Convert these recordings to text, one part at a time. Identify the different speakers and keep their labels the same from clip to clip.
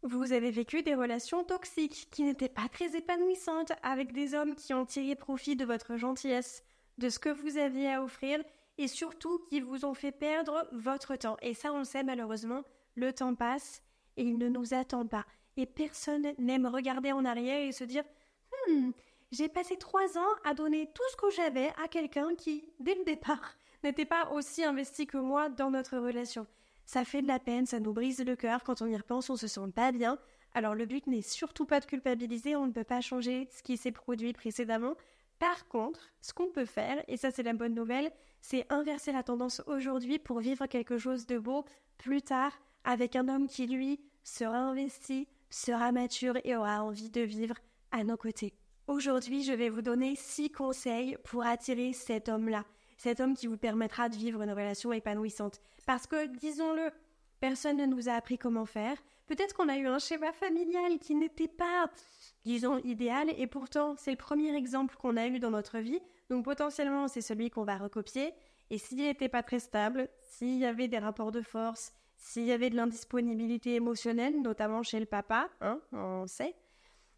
Speaker 1: vous avez vécu des relations toxiques qui n'étaient pas très épanouissantes avec des hommes qui ont tiré profit de votre gentillesse, de ce que vous aviez à offrir et surtout qui vous ont fait perdre votre temps. Et ça, on le sait malheureusement, le temps passe et il ne nous attend pas. Et personne n'aime regarder en arrière et se dire « j'ai passé 3 ans à donner tout ce que j'avais à quelqu'un qui, dès le départ, n'était pas aussi investi que moi dans notre relation. » Ça fait de la peine, ça nous brise le cœur, quand on y repense, on se sent pas bien. Alors le but n'est surtout pas de culpabiliser, on ne peut pas changer ce qui s'est produit précédemment. Par contre, ce qu'on peut faire, et ça c'est la bonne nouvelle, c'est inverser la tendance aujourd'hui pour vivre quelque chose de beau plus tard avec un homme qui lui sera investi, sera mature et aura envie de vivre à nos côtés. Aujourd'hui, je vais vous donner 6 conseils pour attirer cet homme-là. Cet homme qui vous permettra de vivre une relation épanouissante. Parce que, disons-le, personne ne nous a appris comment faire. Peut-être qu'on a eu un schéma familial qui n'était pas, disons, idéal, et pourtant, c'est le premier exemple qu'on a eu dans notre vie. Donc, potentiellement, c'est celui qu'on va recopier. Et s'il n'était pas très stable, s'il y avait des rapports de force, s'il y avait de l'indisponibilité émotionnelle, notamment chez le papa, on sait,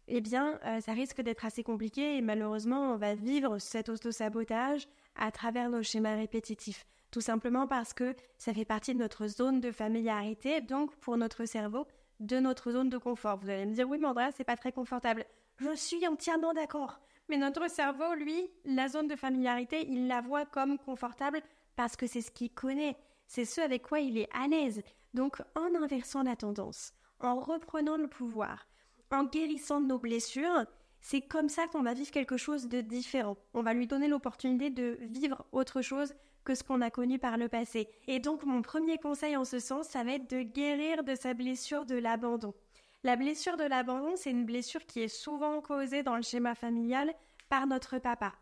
Speaker 1: eh bien, ça risque d'être assez compliqué et malheureusement, on va vivre cet autosabotage à travers nos schémas répétitifs. Tout simplement parce que ça fait partie de notre zone de familiarité, donc pour notre cerveau, de notre zone de confort. Vous allez me dire, oui, mais Andrea, c'est pas très confortable. Je suis entièrement d'accord. Mais notre cerveau, lui, la zone de familiarité, il la voit comme confortable parce que c'est ce qu'il connaît. C'est ce avec quoi il est à l'aise. Donc, en inversant la tendance, en reprenant le pouvoir, en guérissant de nos blessures, c'est comme ça qu'on va vivre quelque chose de différent. On va lui donner l'opportunité de vivre autre chose que ce qu'on a connu par le passé. Et donc, mon premier conseil en ce sens, ça va être de guérir de sa blessure de l'abandon. La blessure de l'abandon, c'est une blessure qui est souvent causée dans le schéma familial par notre papa.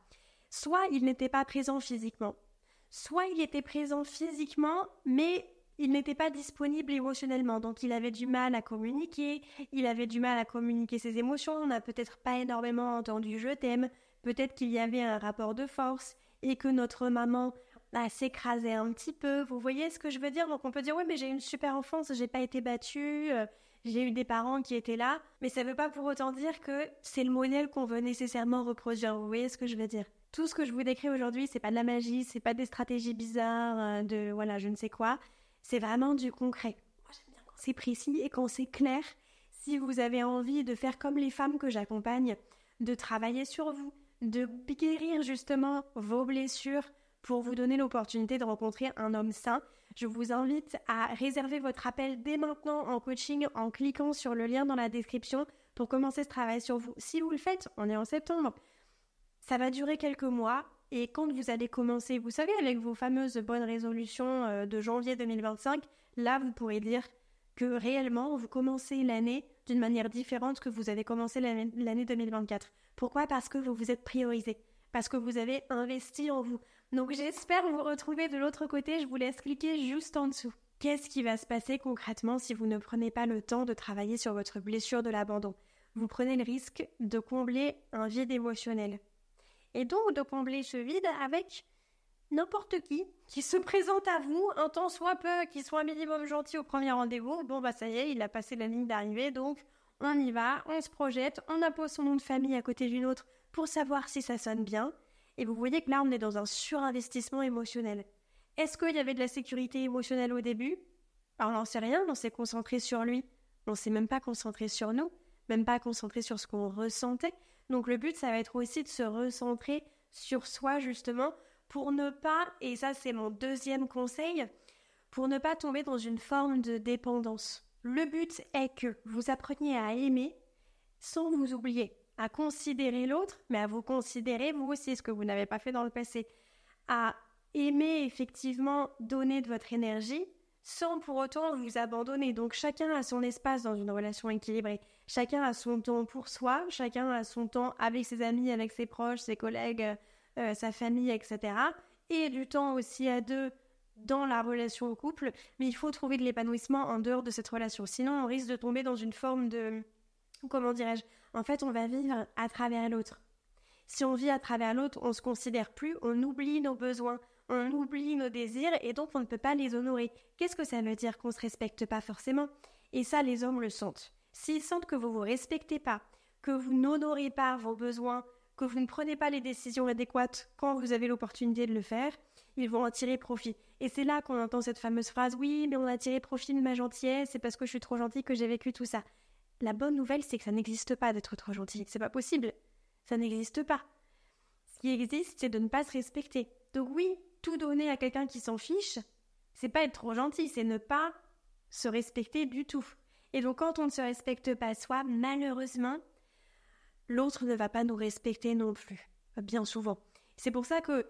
Speaker 1: Soit il n'était pas présent physiquement, soit il était présent physiquement, mais il n'était pas disponible émotionnellement, donc il avait du mal à communiquer, il avait du mal à communiquer ses émotions, on n'a peut-être pas énormément entendu « je t'aime », peut-être qu'il y avait un rapport de force et que notre maman s'écrasait un petit peu, vous voyez ce que je veux dire? Donc on peut dire « oui, mais j'ai eu une super enfance, j'ai pas été battue, j'ai eu des parents qui étaient là », mais ça veut pas pour autant dire que c'est le modèle qu'on veut nécessairement reproduire, vous voyez ce que je veux dire? Tout ce que je vous décris aujourd'hui, c'est pas de la magie, c'est pas des stratégies bizarres, de voilà, je ne sais quoi. C'est vraiment du concret. Moi, j'aime bien quand c'est précis et quand c'est clair. Si vous avez envie de faire comme les femmes que j'accompagne, de travailler sur vous, de guérir justement vos blessures pour vous donner l'opportunité de rencontrer un homme sain, je vous invite à réserver votre appel dès maintenant en coaching en cliquant sur le lien dans la description pour commencer ce travail sur vous. Si vous le faites, on est en septembre, ça va durer quelques mois. Et quand vous allez commencer, vous savez, avec vos fameuses bonnes résolutions de janvier 2025, là, vous pourrez dire que réellement, vous commencez l'année d'une manière différente que vous avez commencé l'année 2024. Pourquoi? Parce que vous vous êtes priorisé, parce que vous avez investi en vous. Donc, j'espère vous retrouver de l'autre côté. Je vous laisse cliquer juste en dessous. Qu'est-ce qui va se passer concrètement si vous ne prenez pas le temps de travailler sur votre blessure de l'abandon? Vous prenez le risque de combler un vide émotionnel. Et donc de combler ce vide avec n'importe qui se présente à vous, un tant soit peu, qui soit un minimum gentil au premier rendez-vous. Bon bah ça y est, il a passé la ligne d'arrivée, donc on y va, on se projette, on appose son nom de famille à côté d'une autre pour savoir si ça sonne bien. Et vous voyez que là on est dans un surinvestissement émotionnel. Est-ce qu'il y avait de la sécurité émotionnelle au début? Alors, on n'en sait rien, on s'est concentré sur lui. On s'est même pas concentré sur nous, même pas concentré sur ce qu'on ressentait. Donc le but, ça va être aussi de se recentrer sur soi, justement, pour ne pas, et ça c'est mon deuxième conseil, pour ne pas tomber dans une forme de dépendance. Le but est que vous appreniez à aimer sans vous oublier, à considérer l'autre, mais à vous considérer vous aussi, ce que vous n'avez pas fait dans le passé, à aimer effectivement donner de votre énergie, sans pour autant vous abandonner. Donc chacun a son espace dans une relation équilibrée. Chacun a son temps pour soi, chacun a son temps avec ses amis, avec ses proches, ses collègues, sa famille, etc. Et du temps aussi à deux dans la relation au couple. Mais il faut trouver de l'épanouissement en dehors de cette relation. Sinon, on risque de tomber dans une forme de... Comment dirais-je? En fait, on va vivre à travers l'autre. Si on vit à travers l'autre, on ne se considère plus, on oublie nos besoins, on oublie nos désirs et donc on ne peut pas les honorer. Qu'est-ce que ça veut dire qu'on ne se respecte pas forcément? Et ça, les hommes le sentent. s'ils sentent que vous ne vous respectez pas, que vous n'honorez pas vos besoins, que vous ne prenez pas les décisions adéquates quand vous avez l'opportunité de le faire, ils vont en tirer profit. Et c'est là qu'on entend cette fameuse phrase « Oui, mais on a tiré profit de ma gentillesse, c'est parce que je suis trop gentille que j'ai vécu tout ça. » La bonne nouvelle, c'est que ça n'existe pas d'être trop gentil. C'est pas possible. Ça n'existe pas. Ce qui existe, c'est de ne pas se respecter. Donc oui, tout donner à quelqu'un qui s'en fiche, c'est pas être trop gentil, c'est ne pas se respecter du tout. Et donc quand on ne se respecte pas soi, malheureusement, l'autre ne va pas nous respecter non plus, bien souvent. C'est pour ça que,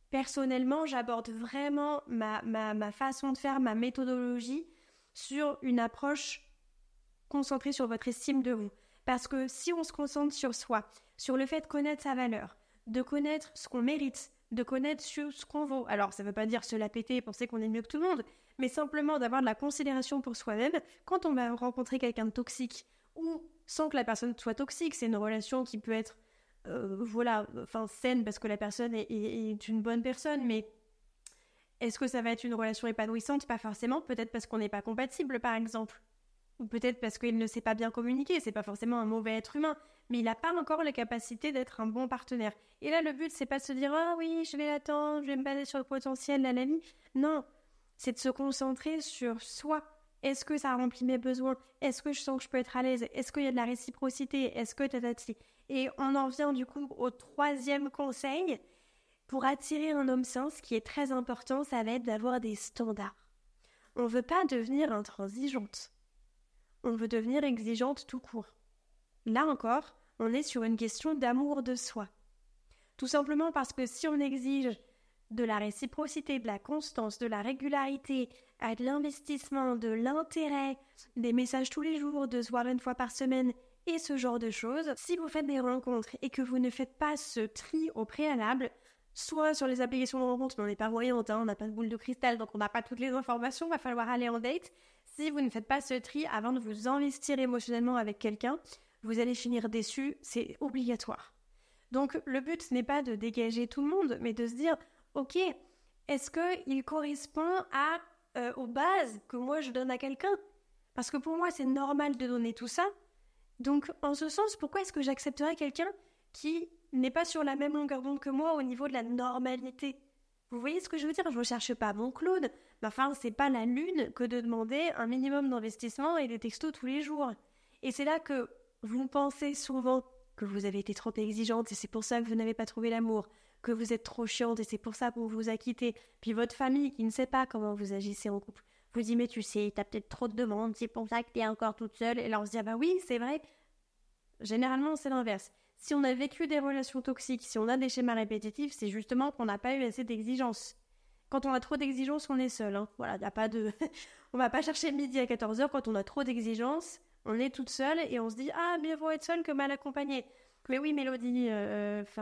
Speaker 1: personnellement, j'aborde vraiment ma façon de faire, ma méthodologie sur une approche concentrée sur votre estime de vous. Parce que si on se concentre sur soi, sur le fait de connaître sa valeur, de connaître ce qu'on mérite, de connaître ce qu'on vaut, alors ça ne veut pas dire se la péter et penser qu'on est mieux que tout le monde, mais simplement d'avoir de la considération pour soi-même, quand on va rencontrer quelqu'un de toxique, ou sans que la personne soit toxique, c'est une relation qui peut être saine parce que la personne est une bonne personne, mais est-ce que ça va être une relation épanouissante? Pas forcément, peut-être parce qu'on n'est pas compatible par exemple, ou peut-être parce qu'il ne sait pas bien communiquer, c'est pas forcément un mauvais être humain, mais il n'a pas encore la capacité d'être un bon partenaire. Et là le but c'est pas de se dire « Ah oui, je vais l'attendre, je vais me baser sur le potentiel, la vie », non, c'est de se concentrer sur soi. Est-ce que ça remplit mes besoins? Est-ce que je sens que je peux être à l'aise? Est-ce qu'il y a de la réciprocité? Est-ce que tatati? Et on en vient du coup au troisième conseil. Pour attirer un homme sain, ce qui est très important, ça va être d'avoir des standards. On ne veut pas devenir intransigeante. On veut devenir exigeante tout court. Là encore, on est sur une question d'amour de soi. Tout simplement parce que si on exige de la réciprocité, de la constance, de la régularité, de l'investissement, de l'intérêt, des messages tous les jours, de se voir une fois par semaine et ce genre de choses, si vous faites des rencontres et que vous ne faites pas ce tri au préalable, soit sur les applications de rencontres, mais on n'est pas voyante, on n'a pas de boule de cristal, donc on n'a pas toutes les informations, il va falloir aller en date. Si vous ne faites pas ce tri avant de vous investir émotionnellement avec quelqu'un, vous allez finir déçu, c'est obligatoire. Donc le but ce n'est pas de dégager tout le monde, mais de se dire ok, est-ce qu'il correspond aux bases que moi je donne à quelqu'un? Parce que pour moi c'est normal de donner tout ça. Donc en ce sens, pourquoi est-ce que j'accepterais quelqu'un qui n'est pas sur la même longueur d'onde que moi au niveau de la normalité? Vous voyez ce que je veux dire? Je ne recherche pas mon clown, mais enfin c'est pas la lune que de demander un minimum d'investissement et des textos tous les jours. Et c'est là que vous pensez souvent que vous avez été trop exigeante et c'est pour ça que vous n'avez pas trouvé l'amour, que vous êtes trop chiante et c'est pour ça qu'on vous a quitté. Puis votre famille qui ne sait pas comment vous agissez en couple vous dit mais tu sais, t'as peut-être trop de demandes, c'est pour ça que t'es encore toute seule. Et là on se dit ah bah oui c'est vrai. Généralement c'est l'inverse. Si on a vécu des relations toxiques, si on a des schémas répétitifs, c'est justement qu'on n'a pas eu assez d'exigences. Quand on a trop d'exigences, on est seul. Voilà, y a pas de... on va pas chercher midi à 14h quand on a trop d'exigences. On est toute seule et on se dit « Ah, mieux vaut être seule que mal accompagnée ». Mais oui, Mélodie,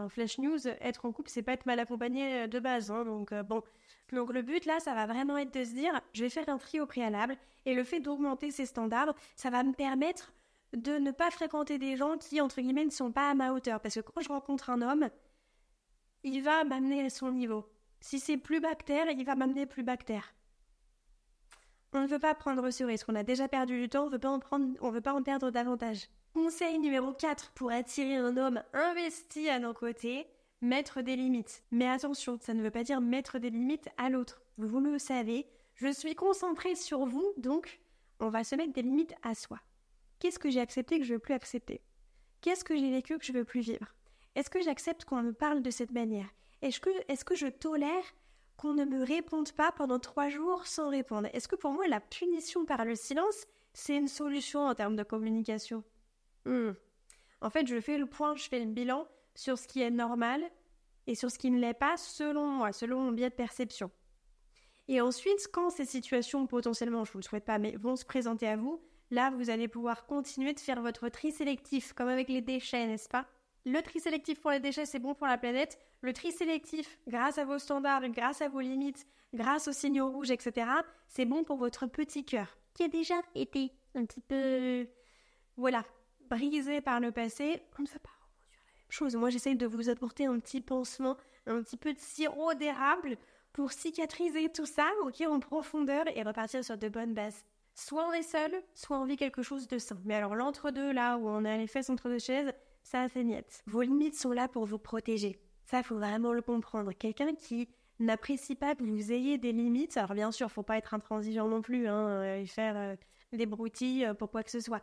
Speaker 1: Flash News, être en couple, c'est pas être mal accompagné de base. Donc bon. Donc le but là, ça va vraiment être de se dire « Je vais faire un tri au préalable » et le fait d'augmenter ces standards, ça va me permettre de ne pas fréquenter des gens qui, entre guillemets, ne sont pas à ma hauteur. Parce que quand je rencontre un homme, il va m'amener à son niveau. Si c'est plus bactère, il va m'amener plus bactère. On ne veut pas prendre ce risque. On a déjà perdu du temps, on ne veut pas en perdre davantage. Conseil numéro 4 pour attirer un homme investi à nos côtés, mettre des limites. Mais attention, ça ne veut pas dire mettre des limites à l'autre. Vous le savez, je suis concentrée sur vous, donc on va se mettre des limites à soi. Qu'est-ce que j'ai accepté que je ne veux plus accepter? Qu'est-ce que j'ai vécu que je ne veux plus vivre? Est-ce que j'accepte qu'on me parle de cette manière? Est-ce que je tolère qu'on ne me réponde pas pendant 3 jours sans répondre? Est-ce que pour moi, la punition par le silence, c'est une solution en termes de communication? En fait, je fais le point, je fais le bilan sur ce qui est normal et sur ce qui ne l'est pas selon moi, selon mon biais de perception. Et ensuite, quand ces situations, potentiellement, je ne vous le souhaite pas, mais vont se présenter à vous, là, vous allez pouvoir continuer de faire votre tri sélectif, comme avec les déchets, n'est-ce pas? Le tri sélectif pour les déchets, c'est bon pour la planète. Le tri sélectif, grâce à vos standards, grâce à vos limites, grâce aux signaux rouges, etc., c'est bon pour votre petit cœur, qui a déjà été un petit peu, brisé par le passé. On ne veut pas reproduire la même chose. Moi, j'essaye de vous apporter un petit pansement, un petit peu de sirop d'érable pour cicatriser tout ça, en profondeur, et repartir sur de bonnes bases. Soit on est seul, soit on vit quelque chose de sain. Mais alors l'entre-deux, là où on a les fesses entre deux chaises, ça c'est niette. Vos limites sont là pour vous protéger. Ça, faut vraiment le comprendre. Quelqu'un qui n'apprécie pas que vous ayez des limites, alors bien sûr, faut pas être intransigeant non plus, et faire des broutilles pour quoi que ce soit.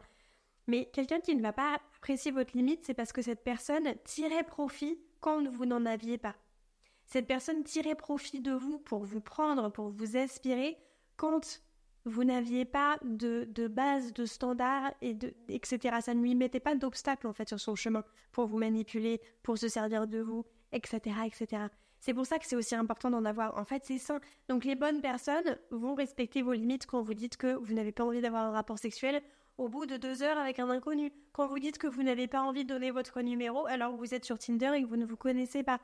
Speaker 1: Mais quelqu'un qui ne va pas apprécier votre limite, c'est parce que cette personne tirait profit quand vous n'en aviez pas. Cette personne tirait profit de vous pour vous prendre, pour vous aspirer, quand vous n'aviez pas de base, de standard, etc. Ça ne lui mettait pas d'obstacle en fait sur son chemin pour vous manipuler, pour se servir de vous, etc., etc. C'est pour ça que c'est aussi important d'en avoir. En fait, c'est sain. Donc les bonnes personnes vont respecter vos limites quand vous dites que vous n'avez pas envie d'avoir un rapport sexuel au bout de 2 heures avec un inconnu. Quand vous dites que vous n'avez pas envie de donner votre numéro alors que vous êtes sur Tinder et que vous ne vous connaissez pas.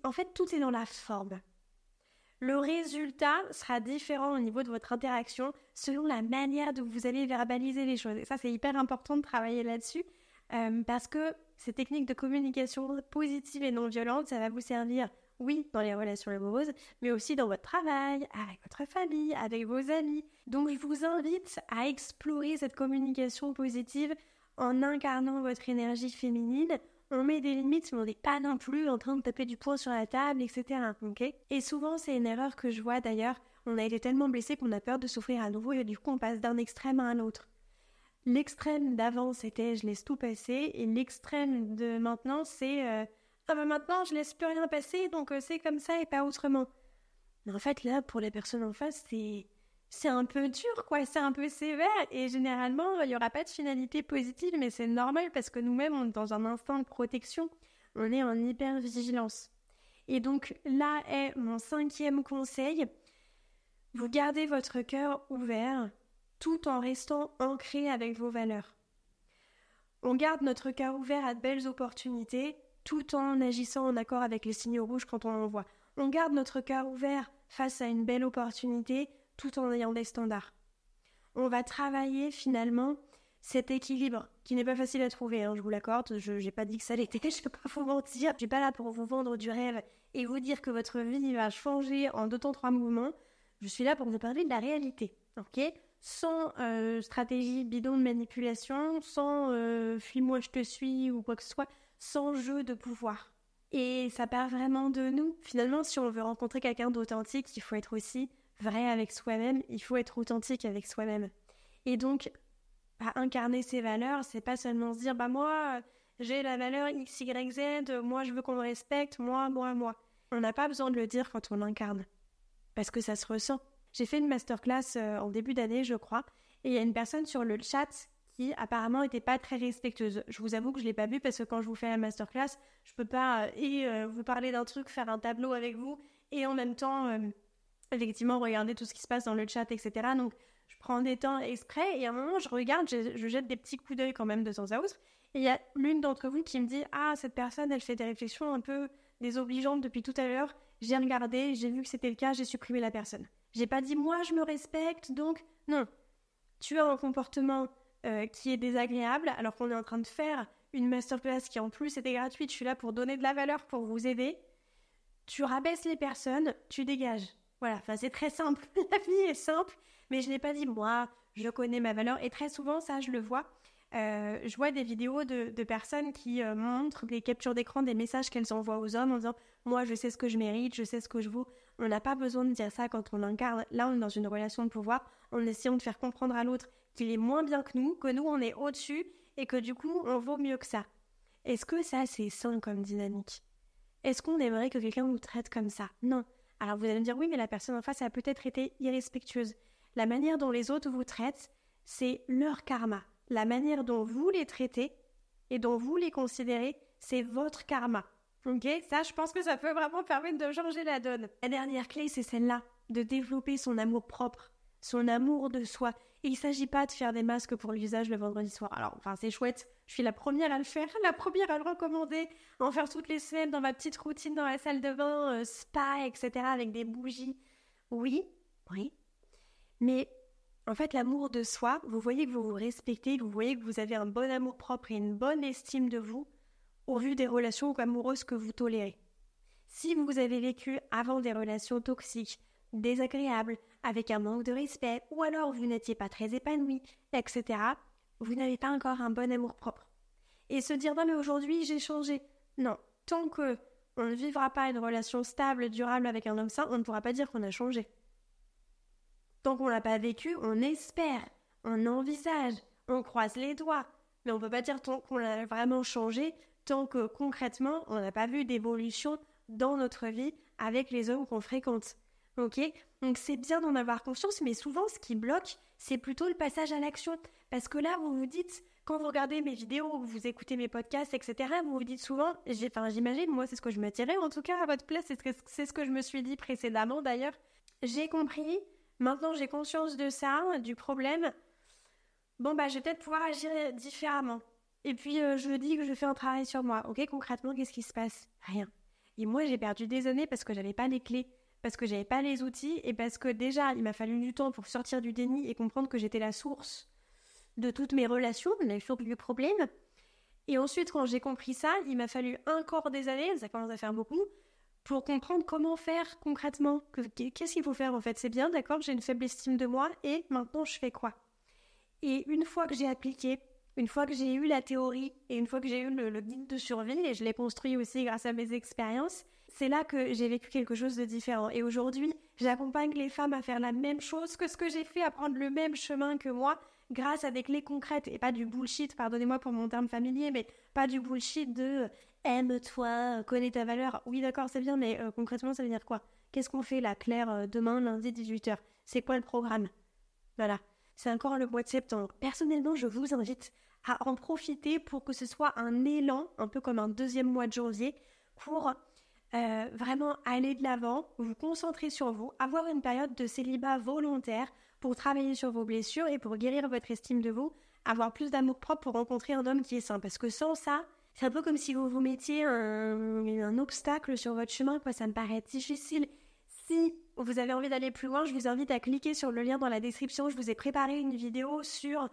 Speaker 1: En fait, tout est dans la forme. Le résultat sera différent au niveau de votre interaction selon la manière dont vous allez verbaliser les choses. Et ça, c'est hyper important de travailler là-dessus parce que ces techniques de communication positive et non violente, ça va vous servir, oui, dans les relations amoureuses, mais aussi dans votre travail, avec votre famille, avec vos amis. Donc, je vous invite à explorer cette communication positive en incarnant votre énergie féminine. On met des limites, mais on n'est pas non plus en train de taper du poing sur la table, etc. Okay, et souvent, c'est une erreur que je vois d'ailleurs. On a été tellement blessés qu'on a peur de souffrir à nouveau et du coup, on passe d'un extrême à un autre. L'extrême d'avant, c'était je laisse tout passer, et l'extrême de maintenant, c'est maintenant, je laisse plus rien passer, donc c'est comme ça et pas autrement. Mais en fait, là, pour les personnes en face, c'est un peu dur, quoi, c'est un peu sévère, et généralement, il n'y aura pas de finalité positive, mais c'est normal parce que nous-mêmes, on est dans un instinct de protection, on est en hyper-vigilance. Et donc, là est mon 5e conseil, vous gardez votre cœur ouvert, tout en restant ancré avec vos valeurs. On garde notre cœur ouvert à de belles opportunités, tout en agissant en accord avec les signaux rouges quand on en voit. On garde notre cœur ouvert face à une belle opportunité, tout en ayant des standards. On va travailler finalement cet équilibre qui n'est pas facile à trouver, je vous l'accorde, je n'ai pas dit que ça l'était, je ne vais pas vous mentir, je suis pas là pour vous vendre du rêve et vous dire que votre vie va changer en 2 temps 3 mouvements, je suis là pour vous parler de la réalité, ok ? Sans stratégie bidon de manipulation, sans fuis-moi je te suis ou quoi que ce soit, sans jeu de pouvoir. Et ça part vraiment de nous. Finalement, si on veut rencontrer quelqu'un d'authentique, il faut être aussi vrai avec soi-même, il faut être authentique avec soi-même. Et donc, incarner ses valeurs, c'est pas seulement se dire moi, j'ai la valeur X, Y, Z, moi je veux qu'on me respecte, moi. On n'a pas besoin de le dire quand on l'incarne. Parce que ça se ressent. J'ai fait une masterclass en début d'année, je crois, et il y a une personne sur le chat qui apparemment n'était pas très respectueuse. Je vous avoue que je ne l'ai pas vue parce que quand je vous fais la masterclass, je ne peux pas vous parler d'un truc, faire un tableau avec vous, et en même temps, effectivement, regarder tout ce qui se passe dans le chat, etc. Donc, je prends des temps exprès, et à un moment, je regarde, je jette des petits coups d'œil quand même de temps à autre, et il y a l'une d'entre vous qui me dit « Ah, cette personne, elle fait des réflexions un peu désobligeantes depuis tout à l'heure. J'ai regardé, j'ai vu que c'était le cas, j'ai supprimé la personne. » J'ai pas dit « Moi, je me respecte, donc... » Non. Tu as un comportement qui est désagréable, alors qu'on est en train de faire une masterclass qui en plus était gratuite. Je suis là pour donner de la valeur, pour vous aider. Tu rabaisses les personnes, tu dégages. Voilà, c'est très simple. La vie est simple, mais je n'ai pas dit « Moi, je connais ma valeur. » Et très souvent, ça, je le vois. Je vois des vidéos de personnes qui montrent des captures d'écran des messages qu'elles envoient aux hommes en disant « Moi, je sais ce que je mérite, je sais ce que je vaux. » On n'a pas besoin de dire ça quand on l'incarne. Là, on est dans une relation de pouvoir en essayant de faire comprendre à l'autre qu'il est moins bien que nous on est au-dessus et que du coup, on vaut mieux que ça. Est-ce que ça, c'est sain comme dynamique ? Est-ce qu'on aimerait que quelqu'un nous traite comme ça ? Non. Alors vous allez me dire « Oui, mais la personne en face a peut-être été irrespectueuse. » La manière dont les autres vous traitent, c'est leur karma. La manière dont vous les traitez et dont vous les considérez, c'est votre karma. Ok ? Ça, je pense que ça peut vraiment permettre de changer la donne. La dernière clé, c'est celle-là, de développer son amour propre, son amour de soi. Et il ne s'agit pas de faire des masques pour le visage le vendredi soir. Alors, c'est chouette, je suis la première à le faire, la première à le recommander, en faire toutes les semaines dans ma petite routine dans la salle de bain, spa, etc., avec des bougies. Oui. Mais... en fait, l'amour de soi, vous voyez que vous vous respectez, vous voyez que vous avez un bon amour propre et une bonne estime de vous au vu des relations amoureuses que vous tolérez. Si vous avez vécu avant des relations toxiques, désagréables, avec un manque de respect, ou alors vous n'étiez pas très épanoui, etc., vous n'avez pas encore un bon amour-propre. Et se dire, non mais aujourd'hui j'ai changé. Non, tant que on ne vivra pas une relation stable, durable avec un homme sain, on ne pourra pas dire qu'on a changé. Tant qu'on ne l'a pas vécu, on espère, on envisage, on croise les doigts. Mais on ne peut pas dire tant qu'on a vraiment changé, tant que concrètement, on n'a pas vu d'évolution dans notre vie avec les hommes qu'on fréquente. Ok ? Donc c'est bien d'en avoir conscience, mais souvent ce qui bloque, c'est plutôt le passage à l'action. Parce que là, vous vous dites, quand vous regardez mes vidéos, vous écoutez mes podcasts, etc., vous vous dites souvent, j'imagine, moi c'est ce que je me dirais en tout cas à votre place, c'est ce que je me suis dit précédemment d'ailleurs. J'ai compris, maintenant j'ai conscience de ça, du problème. Bon je vais peut-être pouvoir agir différemment. Et puis je dis que je fais un travail sur moi. Ok, concrètement, qu'est-ce qui se passe ? Rien. Et moi j'ai perdu des années parce que j'avais pas les clés, parce que j'avais pas les outils et parce que déjà il m'a fallu du temps pour sortir du déni et comprendre que j'étais la source de toutes mes relations, la source du problème. Et ensuite, quand j'ai compris ça, il m'a fallu encore des années, ça commence à faire beaucoup, pour comprendre comment faire concrètement. Qu'est-ce qu'il faut faire en fait ? C'est bien, d'accord, j'ai une faible estime de moi et maintenant je fais quoi ? Et une fois que j'ai appliqué, une fois que j'ai eu la théorie et une fois que j'ai eu le guide de survie, et je l'ai construit aussi grâce à mes expériences, c'est là que j'ai vécu quelque chose de différent. Et aujourd'hui, j'accompagne les femmes à faire la même chose que ce que j'ai fait, à prendre le même chemin que moi, grâce à des clés concrètes et pas du bullshit, pardonnez-moi pour mon terme familier, mais pas du bullshit de aime-toi, connais ta valeur. Oui, d'accord, c'est bien, mais concrètement, ça veut dire quoi ? Qu'est-ce qu'on fait là, Claire, demain, lundi, 18h ? C'est quoi le programme ? Voilà. C'est encore le mois de septembre. Personnellement, je vous invite à en profiter pour que ce soit un élan, un peu comme un deuxième mois de janvier, pour vraiment aller de l'avant, vous concentrer sur vous, avoir une période de célibat volontaire pour travailler sur vos blessures et pour guérir votre estime de vous, avoir plus d'amour propre pour rencontrer un homme qui est sain. Parce que sans ça, c'est un peu comme si vous vous mettiez un obstacle sur votre chemin, quoi. Ça me paraît difficile. Si vous avez envie d'aller plus loin, je vous invite à cliquer sur le lien dans la description. Je vous ai préparé une vidéo sur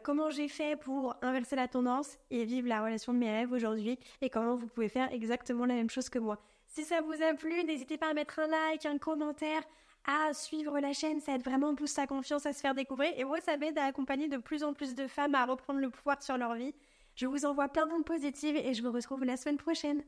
Speaker 1: comment j'ai fait pour inverser la tendance et vivre la relation de mes rêves aujourd'hui et comment vous pouvez faire exactement la même chose que moi. Si ça vous a plu, n'hésitez pas à mettre un like, un commentaire, à suivre la chaîne. Ça aide vraiment, pousse sa confiance à se faire découvrir. Et moi, ça m'aide à accompagner de plus en plus de femmes à reprendre le pouvoir sur leur vie. Je vous envoie plein d'ondes positives et je vous retrouve la semaine prochaine.